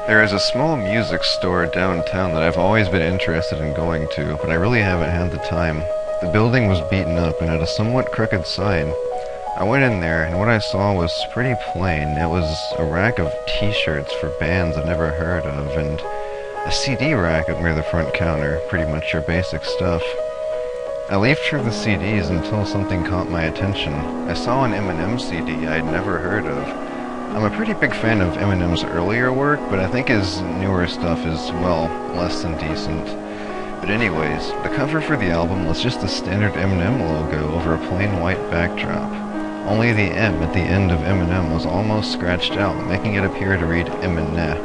There is a small music store downtown that I've always been interested in going to, but I really haven't had the time. The building was beaten up and had a somewhat crooked sign. I went in there, and what I saw was pretty plain. It was a rack of t-shirts for bands I've never heard of, and a CD rack up near the front counter, pretty much your basic stuff. I leafed through the CDs until something caught my attention. I saw an Emine CD I'd never heard of. I'm a pretty big fan of Emine's earlier work, but I think his newer stuff is, well, less than decent. But anyways, the cover for the album was just the standard Eminem logo over a plain white backdrop. Only the M at the end of Eminem was almost scratched out, making it appear to read Emine,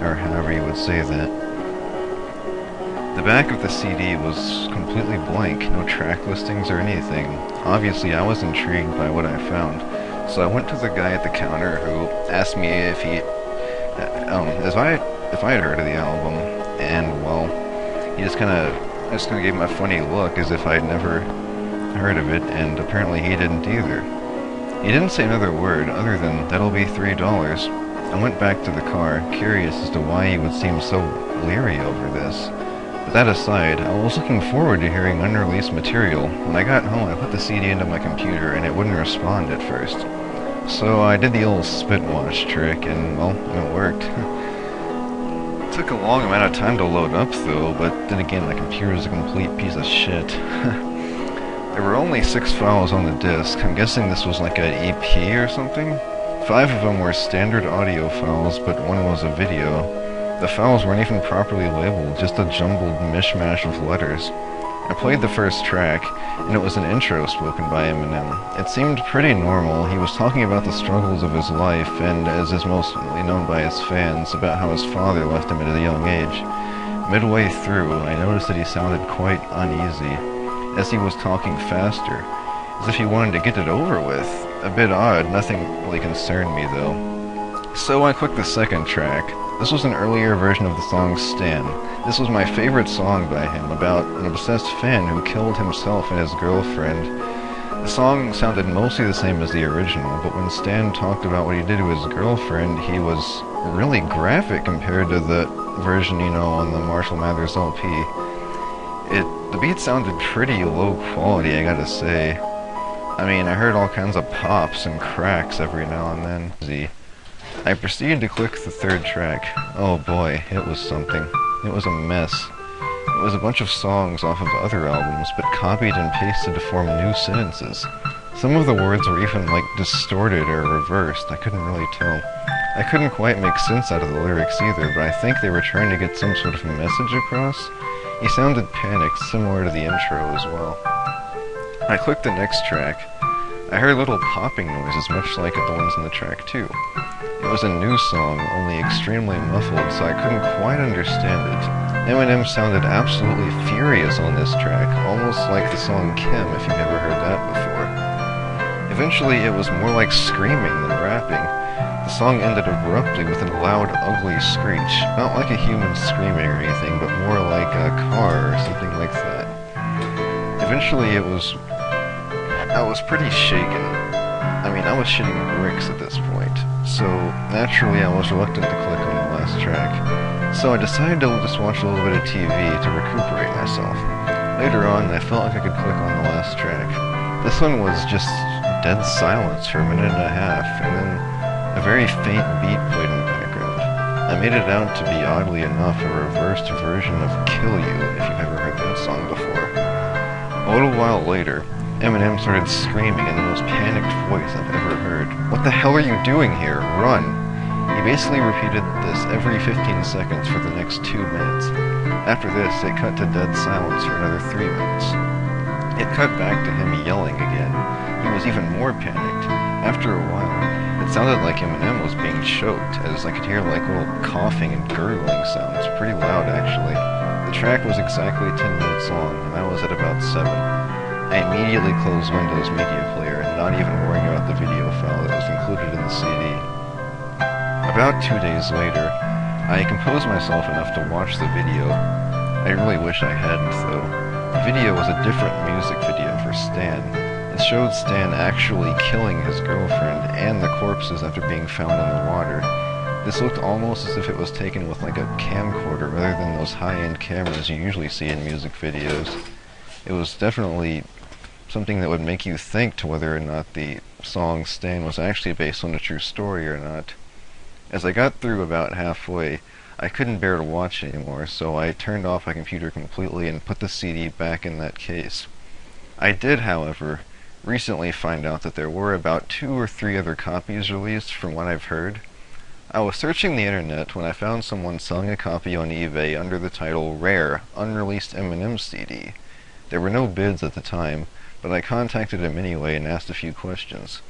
or however you would say that. The back of the CD was completely blank, no track listings or anything. Obviously, I was intrigued by what I found. So I went to the guy at the counter who asked me if I had heard of the album, and well, he just kind of gave me a funny look as if I'd never heard of it, and apparently he didn't either. He didn't say another word other than, "That'll be $3. I went back to the car, curious as to why he would seem so leery over this. But that aside, I was looking forward to hearing unreleased material. When I got home, I put the CD into my computer, and it wouldn't respond at first. So I did the old spit wash trick, and, well, it worked. It took a long amount of time to load up, though, but then again, my computer is a complete piece of shit. There were only 6 files on the disc. I'm guessing this was like an EP or something? 5 of them were standard audio files, but one was a video. The files weren't even properly labeled, just a jumbled mishmash of letters. I played the first track, and it was an intro spoken by Eminem. It seemed pretty normal. He was talking about the struggles of his life, and, as is mostly known by his fans, about how his father left him at a young age. Midway through, I noticed that he sounded quite uneasy, as he was talking faster, as if he wanted to get it over with. A bit odd, nothing really concerned me, though. So I clicked the second track. This was an earlier version of the song Stan. This was my favorite song by him, about an obsessed fan who killed himself and his girlfriend. The song sounded mostly the same as the original, but when Stan talked about what he did to his girlfriend, he was really graphic compared to the version, on the Marshall Mathers LP. The beat sounded pretty low quality, I gotta say. I mean, I heard all kinds of pops and cracks every now and then. I proceeded to click the third track. Oh boy, it was something. It was a mess. It was a bunch of songs off of other albums, but copied and pasted to form new sentences. Some of the words were even, distorted or reversed. I couldn't really tell. I couldn't quite make sense out of the lyrics either, but I think they were trying to get some sort of message across. He sounded panicked, similar to the intro as well. I clicked the next track. I heard little popping noises, much like the ones in the track 2. It was a new song, only extremely muffled, so I couldn't quite understand it. Eminem sounded absolutely furious on this track, almost like the song Kim, if you've ever heard that before. Eventually, it was more like screaming than rapping. The song ended abruptly with a loud, ugly screech, not like a human screaming or anything, but more like a car or something like that. Eventually, I was pretty shaken. I mean, I was shitting bricks at this point, so naturally I was reluctant to click on the last track. So I decided to just watch a little bit of TV to recuperate myself. Later on, I felt like I could click on the last track. This one was just dead silence for a minute and a half, and then a very faint beat played in the background. I made it out to be, oddly enough, a reversed version of Kill You, if you've ever heard that song before. A little while later, Eminem started screaming in the most panicked voice I've ever heard. "What the hell are you doing here? Run!" He basically repeated this every 15 seconds for the next 2 minutes. After this, it cut to dead silence for another 3 minutes. It cut back to him yelling again. He was even more panicked. After a while, it sounded like Eminem was being choked, as I could hear little coughing and gurgling sounds, pretty loud actually. The track was exactly 10 minutes long, and I was at about 7. I immediately closed Windows Media Player, not even worrying about the video file that was included in the CD. About 2 days later, I composed myself enough to watch the video. I really wish I hadn't, though. The video was a different music video for Stan. It showed Stan actually killing his girlfriend and the corpses after being found in the water. This looked almost as if it was taken with like a camcorder rather than those high-end cameras you usually see in music videos. It was definitely something that would make you think to whether or not the song Stan was actually based on a true story or not. As I got through about halfway, I couldn't bear to watch anymore, so I turned off my computer completely and put the CD back in that case. I did, however, recently find out that there were about 2 or 3 other copies released from what I've heard. I was searching the internet when I found someone selling a copy on eBay under the title Rare, Unreleased Eminem CD. There were no bids at the time, but I contacted him anyway and asked a few questions.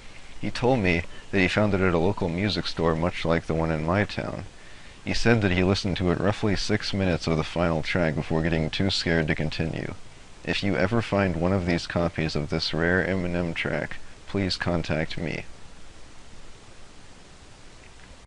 He told me that he found it at a local music store much like the one in my town. He said that he listened to it roughly 6 minutes of the final track before getting too scared to continue. If you ever find one of these copies of this rare Eminem track, please contact me.